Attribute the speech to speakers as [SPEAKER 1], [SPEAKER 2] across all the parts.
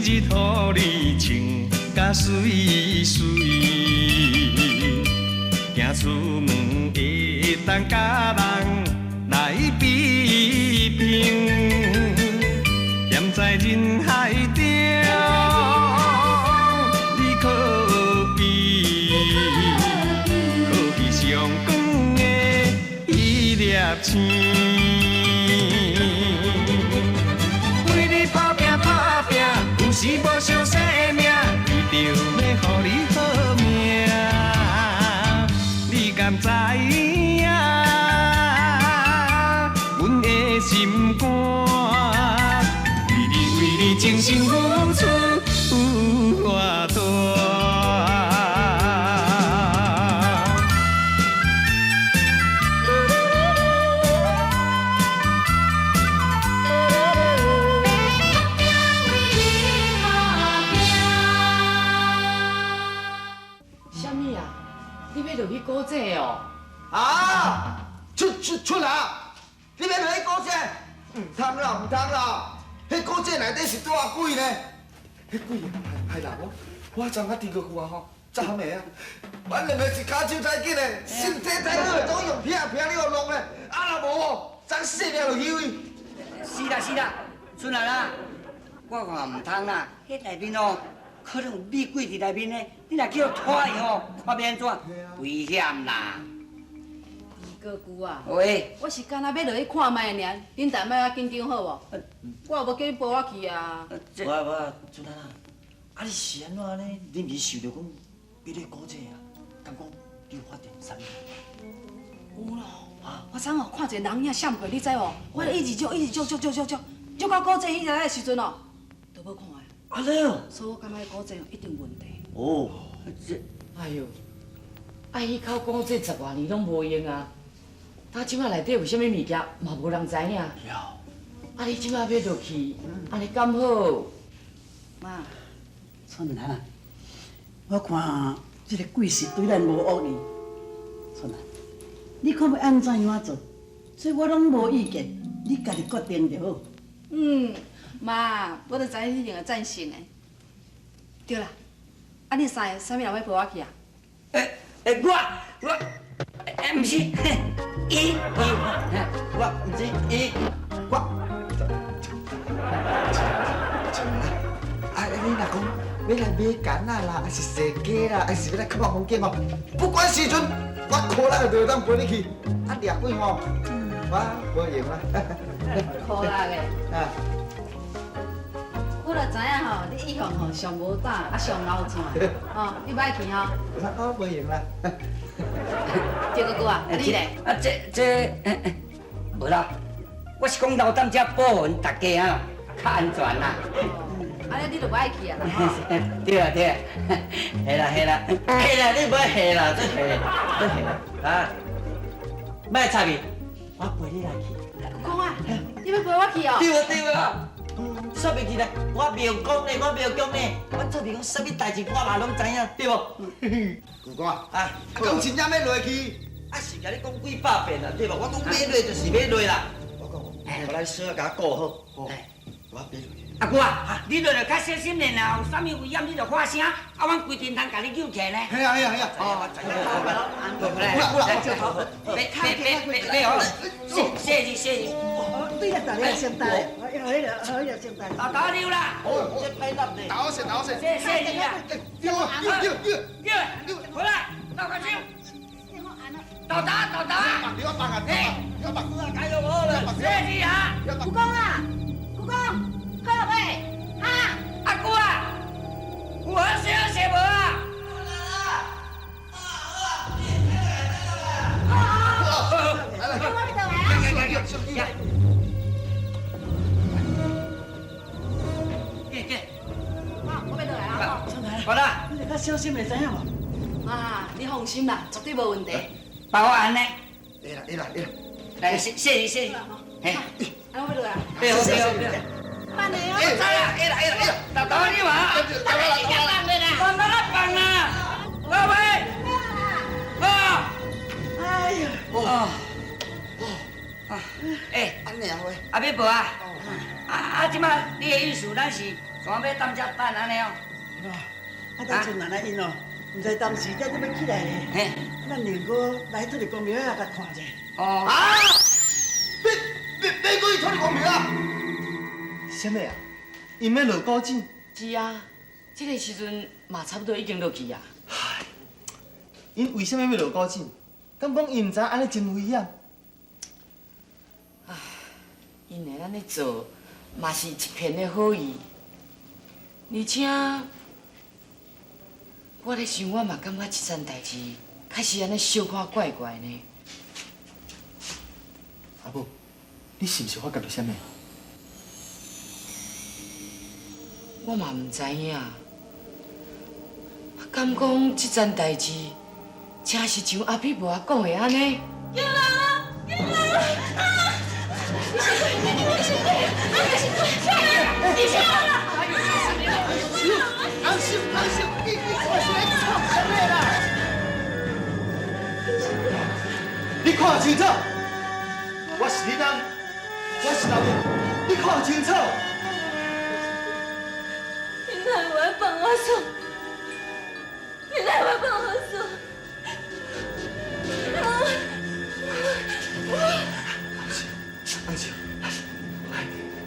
[SPEAKER 1] 日予你穿甲水水，行出门会当甲人来比拼，站在人海中，你可比上光的一粒星。 是无上生命，为着要予你好命，你敢知影？阮的心肝，为你精心付出偌大。
[SPEAKER 2] 就去古迹哦！
[SPEAKER 3] 啊，出啊！你要落去古迹？唔通啦，唔通啦！迄古迹内底是大鬼呢？迄鬼害人哦！我昨下伫过去啊吼，昨暝啊，阮两个是骹手才紧的，身体才好，总用拼你互弄咧，啊若无吼，昨性命就休伊。
[SPEAKER 4] 是啦，孙奶奶，我看唔通啦，迄内面哦。 可能有美鬼伫内面呢，你若叫拖伊吼，看要安怎？危险啦！
[SPEAKER 2] 二哥姑啊，
[SPEAKER 4] 喂，
[SPEAKER 2] 我是干那要落去看卖尔，恁大摆啊紧张好无？我无叫你陪我去啊。
[SPEAKER 5] 我，孙奶奶，啊你是安怎呢？你毋是想着讲要咧古迹啊？敢讲你有发现啥物？
[SPEAKER 2] 有咯，我昨哦看一个人影闪过，你知无？我一直照到古迹迄个的时阵哦，都无看的。
[SPEAKER 5] 安尼哦，
[SPEAKER 2] 所以我感觉古迹一定有问题。
[SPEAKER 5] 哦，
[SPEAKER 6] 哎呦，啊，迄口古迹10多年拢无用啊！他即摆内底有啥物物件嘛无人知影。
[SPEAKER 5] 了。
[SPEAKER 6] 啊，你即摆要落去，安尼敢好？
[SPEAKER 2] 妈，
[SPEAKER 4] 孙奶奶，我看这个鬼是对咱无恶意。孙奶，你看要安怎样做？所以我拢无意见，你家己决定就好。
[SPEAKER 2] 妈，我都知影你一定会赞成的。对啦，啊，你三个啥物人要陪我去啊？
[SPEAKER 4] 我，毋是，伊，
[SPEAKER 5] 我毋是伊，
[SPEAKER 3] 我，啊，你若讲要来买干啊啦，还是踅鸡啦，还是要来看风景哦？不管时阵，我可能就当陪你去。啊，掠鬼吼，我无用啦。
[SPEAKER 2] 可乐的。
[SPEAKER 3] 啊。
[SPEAKER 2] 我就知影吼，你以后吼上无胆，啊上老糒，吼，你歹去吼。
[SPEAKER 3] 我袂用啦。
[SPEAKER 2] 赵哥哥啊，你咧？
[SPEAKER 4] 啊这，无啦，我是讲留踮遮保护大家啊，较安全啦。
[SPEAKER 2] 安尼你就歹去啊啦。
[SPEAKER 4] 对啊，嘿啦，你别嘿啦，这嘿啊，莫插伊，我陪你来去。
[SPEAKER 2] 公啊，你要陪我去哦？
[SPEAKER 4] 对啊。 说袂起来，我袂讲呢，我做面讲啥物代志，我嘛拢知影，对无？
[SPEAKER 3] 姑公啊，讲真正要落去，
[SPEAKER 4] 啊是甲你讲几百遍啦，对无？我讲要落就是要落啦。
[SPEAKER 3] 我讲，我来小甲顾好，我要落去。
[SPEAKER 4] 阿姑啊，你落着较小心点啦，有啥物危险你就发声，啊，阮规定通甲你救起来。
[SPEAKER 3] 系啊。
[SPEAKER 4] 哦，来，谢。
[SPEAKER 7] 对了，大家先带，好了，先带。
[SPEAKER 4] 打溜啦！
[SPEAKER 3] 这歹难的。打先。
[SPEAKER 4] 谢你啦！
[SPEAKER 3] 丢，
[SPEAKER 4] 回来，倒个手。倒打。
[SPEAKER 3] 你我放啊，你我放。
[SPEAKER 4] 加油好了，谢你啊！
[SPEAKER 7] 姑公啊，好未？啊，
[SPEAKER 4] 阿姑啊，有好些无啊？好啦，
[SPEAKER 7] 你较小心会知影无？
[SPEAKER 2] 妈，你放心啦，绝对无问题。
[SPEAKER 4] 包我安尼。
[SPEAKER 3] 会啦。
[SPEAKER 4] 来，谢你。嘿，
[SPEAKER 2] 安我要落来。
[SPEAKER 4] 对。
[SPEAKER 7] 慢点哦。
[SPEAKER 4] 我知啦，会啦，倒你嘛。放啦，各位。
[SPEAKER 7] 哎呀，
[SPEAKER 4] 哎，
[SPEAKER 3] 安尼啊喂。
[SPEAKER 4] 阿伯伯啊，即摆你的意思，咱是
[SPEAKER 8] 山要当只办安尼哦。
[SPEAKER 4] 啊，当阵奶奶因哦，唔知当时才要起来咧。
[SPEAKER 8] 嘿，
[SPEAKER 4] 咱两个来出去公庙遐甲看者。
[SPEAKER 8] 哦。
[SPEAKER 3] 啊！你过去出去公庙啊？
[SPEAKER 5] 什么啊？因要落古井？
[SPEAKER 6] 是啊，这个时阵嘛差不多已经落去啊。
[SPEAKER 5] 唉，因为什么要落古井？敢讲因唔知安尼真危险？
[SPEAKER 6] 唉，因会安尼做，嘛是一片的好意，而且我咧想，我嘛感觉这件代志开始安尼小可怪怪呢。
[SPEAKER 5] 阿母，你是毋是发觉到什么？
[SPEAKER 6] 我嘛唔知影，敢讲这件代志，真是像阿碧无阿讲的安尼。
[SPEAKER 5] 你看清楚，我是你人，我是老母，你看清楚。
[SPEAKER 7] 你奈我放我手，你奈我放我手。
[SPEAKER 5] 安静，来，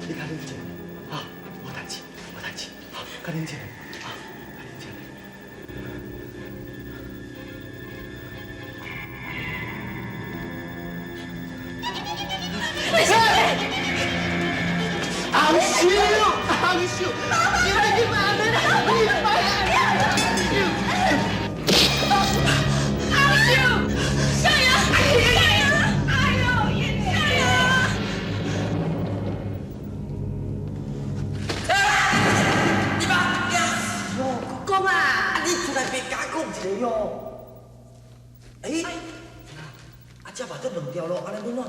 [SPEAKER 5] 你较冷静，啊，无代志，无代志，好，较冷静，啊，较冷静。红秀，红秀，你来去嘛？你来，你
[SPEAKER 8] 公啊，你出来别假讲一个哟。哎，啊，这嘛这两条路，安尼阮怎？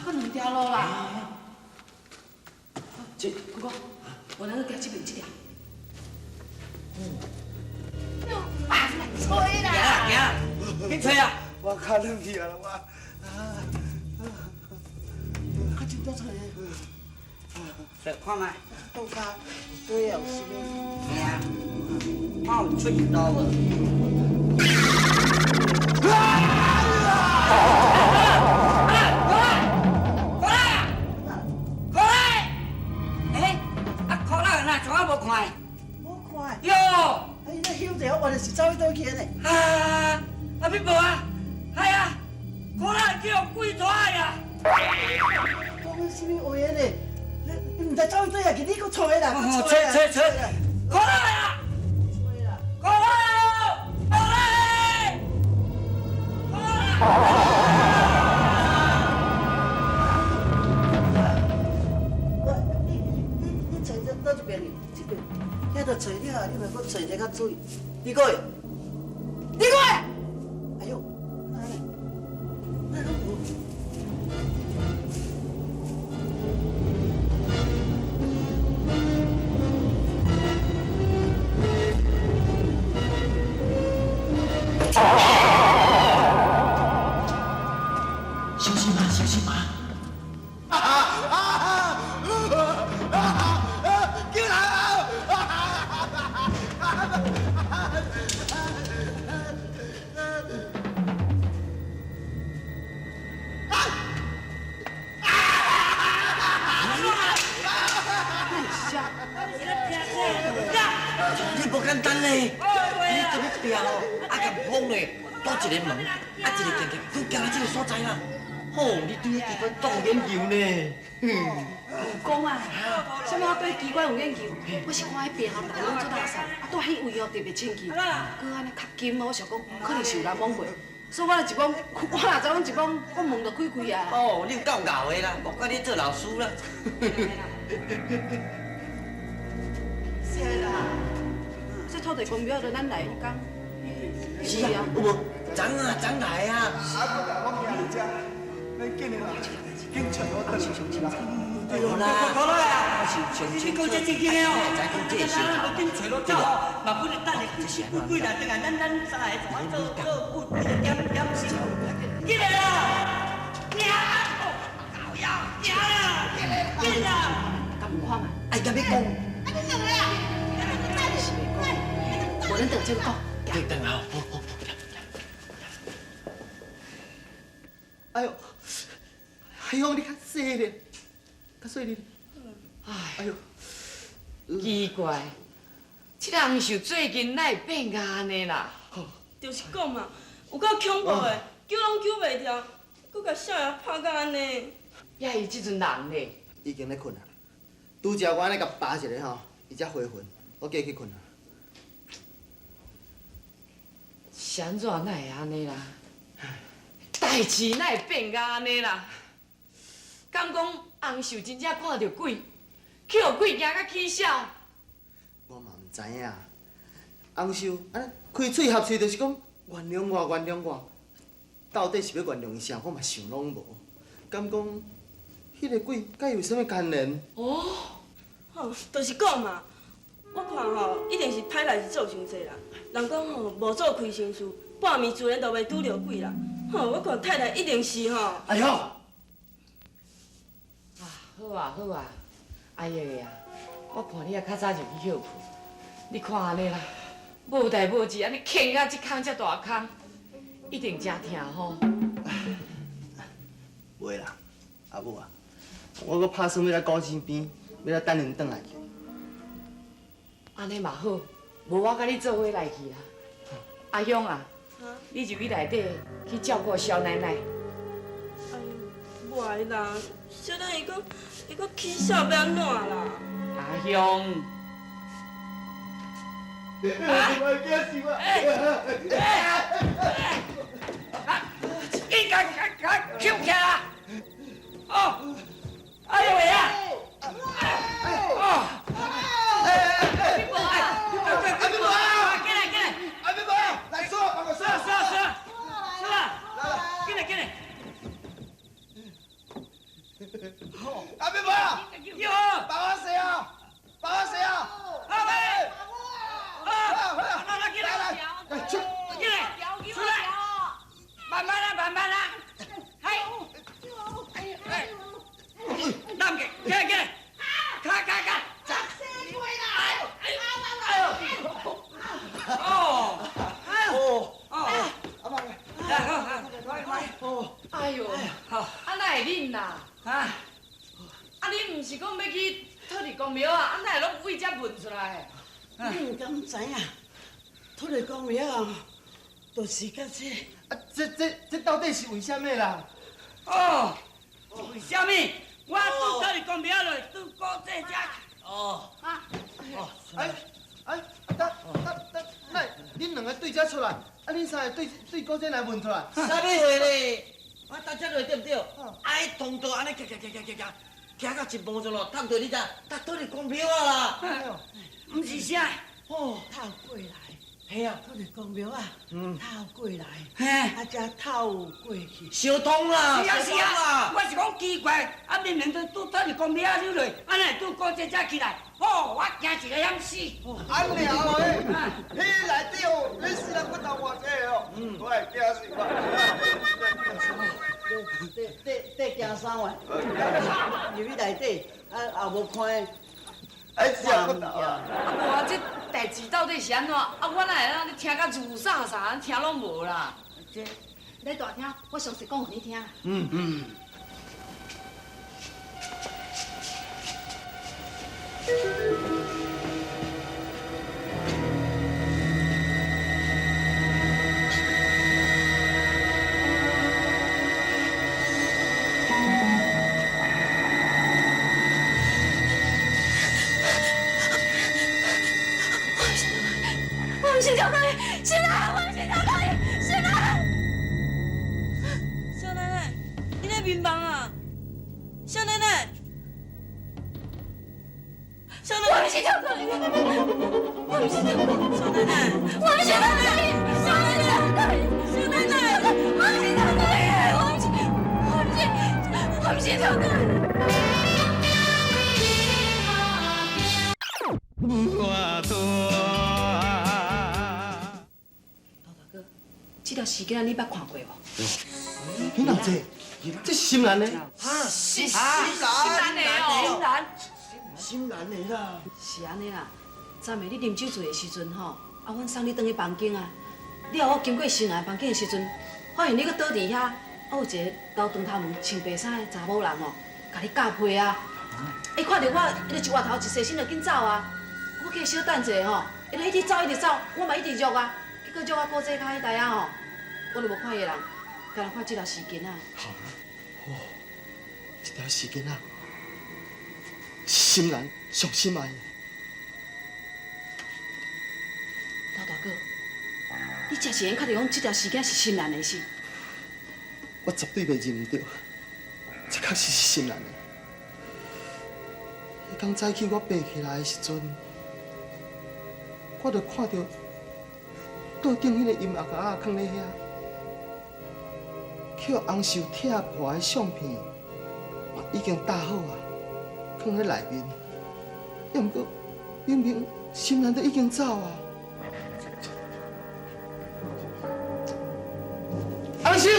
[SPEAKER 2] 搁两条路啦。
[SPEAKER 8] 这
[SPEAKER 2] 哥哥，我能够行这边这条。
[SPEAKER 8] 行啦，去吹啊！
[SPEAKER 3] 我脚冷去啊！我
[SPEAKER 4] 啊，真多找咧。
[SPEAKER 8] 来看卖，
[SPEAKER 4] 倒骹对啊，有啥物？
[SPEAKER 8] 嘿啊，看有出一刀无？
[SPEAKER 4] 我看。
[SPEAKER 8] 哟，
[SPEAKER 4] 哎，那休者，我就是走去倒去呢。
[SPEAKER 8] 啊，阿พี่无啊，系啊，可能叫鬼拖呀。
[SPEAKER 4] 讲什么话呢？你唔知走去倒下去，你搁吹啦，搁
[SPEAKER 8] 吹，可能啊，
[SPEAKER 4] 吹啦。
[SPEAKER 8] 可能，
[SPEAKER 4] 你找这倒一边去，这边，遐着找了，你莫搁找一个较注意。你过来，你过来。哎呦，那拢无。
[SPEAKER 5] 小心嘛，小心嘛！
[SPEAKER 3] 叫人
[SPEAKER 8] 你不简单嘞，你这要标哦，啊甲懵嘞，多一个门，啊一个行行，都行到这个所在啦。吼，你对迄机关动研究呢？
[SPEAKER 2] 有讲啊，什么对机关有研究？我是看迄病校大拢做垃圾，啊，对迄位哦特别清气，佮安尼较金哦，我想讲可能是有人罔过，所以我就一讲，我若知影一讲，我门就开开啊。
[SPEAKER 8] 哦，你有够牛的啦，莫怪你做老师啦。
[SPEAKER 2] 是啦，这土地公庙就咱来讲，
[SPEAKER 8] 是啊，有无？长啊，长来啊！有啦，好啦，你讲这正经的哦，咱路顶找路走哦，嘛不能等你几来等下，咱三个做点心，进来啦！赢啦！高腰赢啦！进啦！
[SPEAKER 2] 敢有看嘛？
[SPEAKER 8] 哎，甲你讲，
[SPEAKER 2] 接着讲。
[SPEAKER 5] 对，等下，好。
[SPEAKER 3] 哎呦，海洋你较细咧，较细咧。哎呦，
[SPEAKER 6] 奇怪，这个红秀最近哪会变甲安尼啦？
[SPEAKER 7] 就是讲嘛，有够恐怖的，救拢救袂掉，搁甲少爷拍甲安尼。
[SPEAKER 6] 呀，伊即阵人咧？
[SPEAKER 3] 已经咧困啊。拄则我安尼甲扒一下吼，伊才回魂，我叫伊去困啊。
[SPEAKER 6] 是安怎哪会安尼啦？代志哪会变甲安尼啦？敢讲红秀真正看到鬼，去互鬼惊甲起笑？
[SPEAKER 3] 我嘛毋知影。红秀安尼开嘴合喙，就是讲原谅我，原谅我。到底是要原谅伊啥？我嘛想拢无。敢讲，迄个鬼甲伊有啥物牵连？
[SPEAKER 6] 哦，
[SPEAKER 7] 吼，就是讲嘛，我看吼，一定是歹代志做伤济啦。人讲吼，无做亏心事，半暝自然就袂拄着鬼啦。吼，我看太太一定是吼。
[SPEAKER 3] 哎呦！
[SPEAKER 6] 好啊好啊，阿爷个啊，我看你也较早就去休困。你看安尼啦，无代无志安尼牵到这空遮大空，一定真疼吼。
[SPEAKER 3] 袂啦，阿母啊，我搁打算要来古井边，要来等恁转来去。
[SPEAKER 6] 安尼嘛好，无我甲你做伙来去啦。阿勇啊，你入去内底去照顾小奶奶。
[SPEAKER 7] 哎呦，袂啦，小等伊搁起笑要安怎啦？
[SPEAKER 6] 阿勇。你甲捡起来！哦，哎呦喂呀！哦，阿伯啊，进来！
[SPEAKER 3] 阿伯啊，来说，帮我说。
[SPEAKER 8] 进来！
[SPEAKER 3] 阿伯啊，
[SPEAKER 8] 哟，
[SPEAKER 3] 帮我洗啊！
[SPEAKER 8] 阿妹，来，进来，
[SPEAKER 3] 出
[SPEAKER 8] 来，慢慢啦，嘿，남게，进来，卡，
[SPEAKER 6] 哎呦，啊哪会恁啦？啊你毋是讲要去土地公庙啊？啊哪会拢为遮问出来？
[SPEAKER 4] 你毋敢知影，土地公庙就是甲这。
[SPEAKER 3] 这到底是为什么啦？
[SPEAKER 8] 哦，为什么？我拄到你公庙落，拄古这只。哦。
[SPEAKER 3] 那恁两个对遮出来，啊恁三个对古井来问出来。
[SPEAKER 5] 啥物货咧？我到遮落对不对？哎，通道安尼行到一半钟咯，探到你遮，搭土地公庙啊啦。
[SPEAKER 8] 唔是啥？
[SPEAKER 4] 哦，透过来。
[SPEAKER 5] 嘿啊，
[SPEAKER 4] 土地公庙啊，透过来，
[SPEAKER 8] 嘿，
[SPEAKER 4] 啊，才透过去。
[SPEAKER 5] 小通啦，
[SPEAKER 8] 是啊，我是讲奇怪，啊明明都拄到你公庙溜落，啊哪拄古这只起来？哦，我惊一个险死。
[SPEAKER 3] 安了诶，迄内底哦，你死人骨头偌济哦，我会惊死我。
[SPEAKER 4] 得行3万，入去内底，啊也无看。
[SPEAKER 3] 哎，死人骨头啊！
[SPEAKER 6] 啊无啊，这代志到底是安怎？啊我哪会让你听甲如啥啥，听拢无啦。
[SPEAKER 2] 你大听，我详细讲互你听。
[SPEAKER 7] 我不是巧克力，是他，我不是巧克力，是他。小奶奶，你在面房啊？小奶奶，小奶奶，我不是巧克力，我不是巧克力，小奶奶，我不是巧克力，小奶奶，小奶奶，我不是巧克力，我不是巧克力。
[SPEAKER 1] 我多。
[SPEAKER 2] 这条时间你捌看过无？
[SPEAKER 3] 你哪这？这心兰呢？
[SPEAKER 6] 是
[SPEAKER 3] 心兰
[SPEAKER 6] 的哦，
[SPEAKER 3] 心兰的啦。
[SPEAKER 2] 是安尼啦，昨暝你啉酒醉的时阵吼，啊啊，阮送你转去房间啊。你后我经过新来房间的时阵，发现你搁倒伫遐，啊，有一个留长头毛、穿白衫的查某人哦，甲你夹被啊。伊看到我，伊就一回头一细身就紧走啊。我叫伊小等者吼，伊就一直走一直走，我嘛一直约啊。结果约我古井骹迄台啊吼，我就无看伊人，干那看这条时间啊。
[SPEAKER 3] 好啊，哦，这条时间啊，心兰上心爱的。
[SPEAKER 2] 老大哥，你真是确定讲这条时间是心兰的事？
[SPEAKER 3] 我绝对袂认唔着，这确实是心兰的。迄天早起我爬起来的时阵，我就看到桌顶迄个音乐盒放咧遐，捡红袖拆破的相片，嘛已经搭好啊，放咧内面。要毋过，明明心兰都已经走啊。红袖。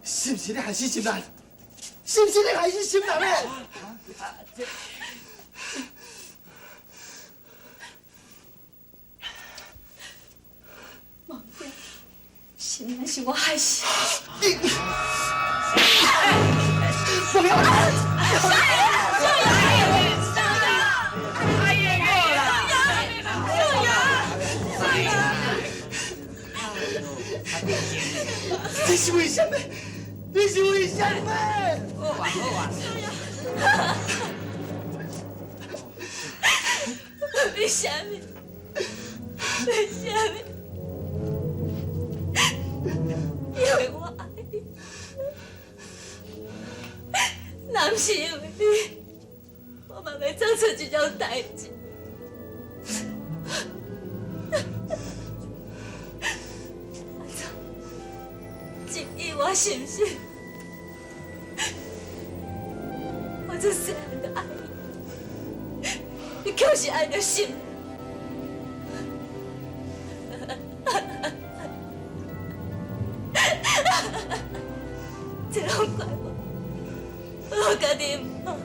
[SPEAKER 3] 是不是你害死心兰？是不是你害死心兰嘞？
[SPEAKER 7] 无对，心兰是我害死。
[SPEAKER 3] 你，不要！你是为什么？你是为什么？
[SPEAKER 8] 好啊好啊。
[SPEAKER 7] 为什么？为什么？因为我爱你，若不是因为你，我嘛袂做出这种代志。至于我是不是？我这细汉就爱你，你就是爱着心。这拢怪我家己唔好，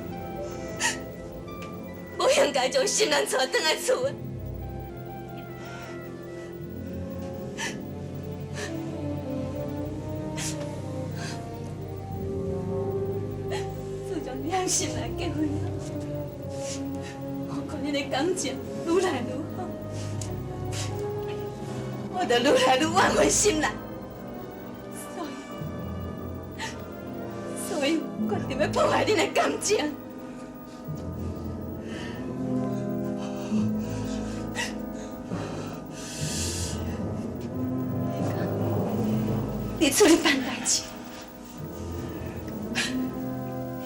[SPEAKER 7] 不应该将心兰带回来厝的。自从你和心兰结婚了，我看你的感情愈来愈好，我就愈来愈挽回心兰。所以决定要破坏你的感情。你处理办代志，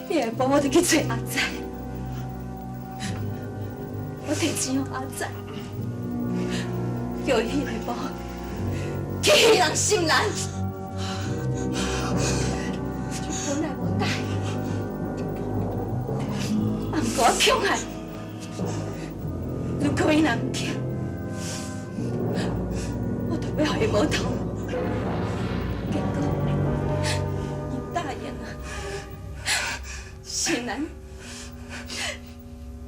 [SPEAKER 7] 你下晡我就去找阿仔，我提钱给阿仔，叫伊下晡去彼人心兰。本来无答应，啊，不过我强悍，如果伊若唔听，我就要予伊无头。结果伊答应了，心兰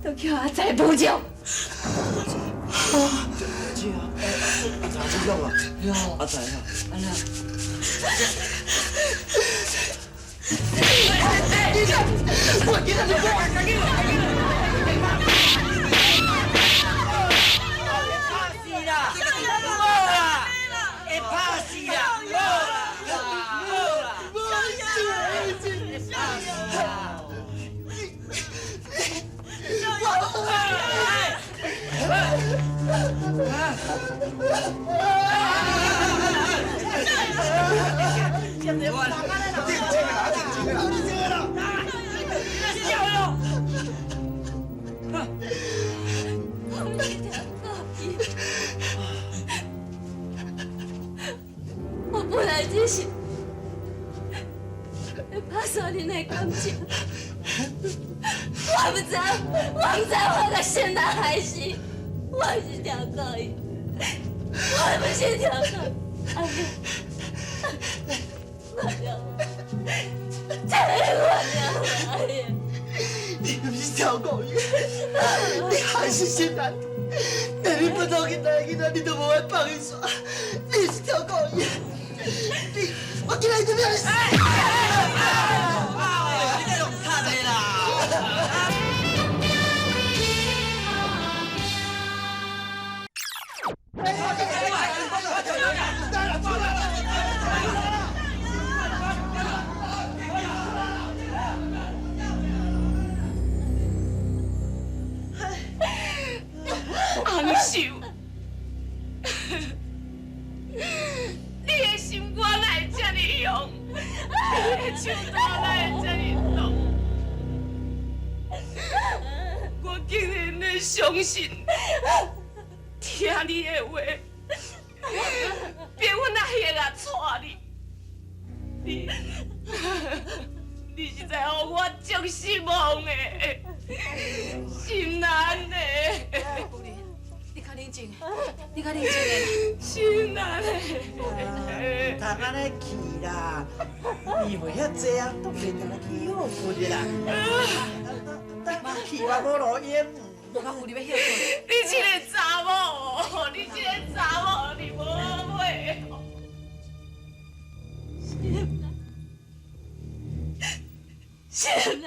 [SPEAKER 7] 都叫阿仔补救。
[SPEAKER 5] 姐啊，阿仔不用了，阿仔啊，安娜。
[SPEAKER 3] 我给他你过来，赶紧来！
[SPEAKER 8] 怕死啦！冇啦！会怕死啦！冇啦！冇啦！
[SPEAKER 9] 情。我不知道我的心哪还是，我是条狗伊，我不是条狗。
[SPEAKER 3] 你不是条狗伊，你还是心男。你不懂囡仔，你都无爱放伊耍，你是条狗伊。你，我今日就要你死！
[SPEAKER 8] 你这种差的啦！
[SPEAKER 6] 昂秀，你的心肝哪会这么勇？你的手刀哪会这么痛？我竟然会相信，听你的话，变阮阿爷啊带你，你是在让我足失望的，心难的。
[SPEAKER 2] 你较冷静，你较冷静的。
[SPEAKER 6] 心难的。
[SPEAKER 4] 通安尼去啦，你会遐济啊，都袂当去好困的啦。去我无路用。
[SPEAKER 2] 我讲有你要歇困。
[SPEAKER 6] 你这个查某，你这个查某，你无买。
[SPEAKER 9] 现在。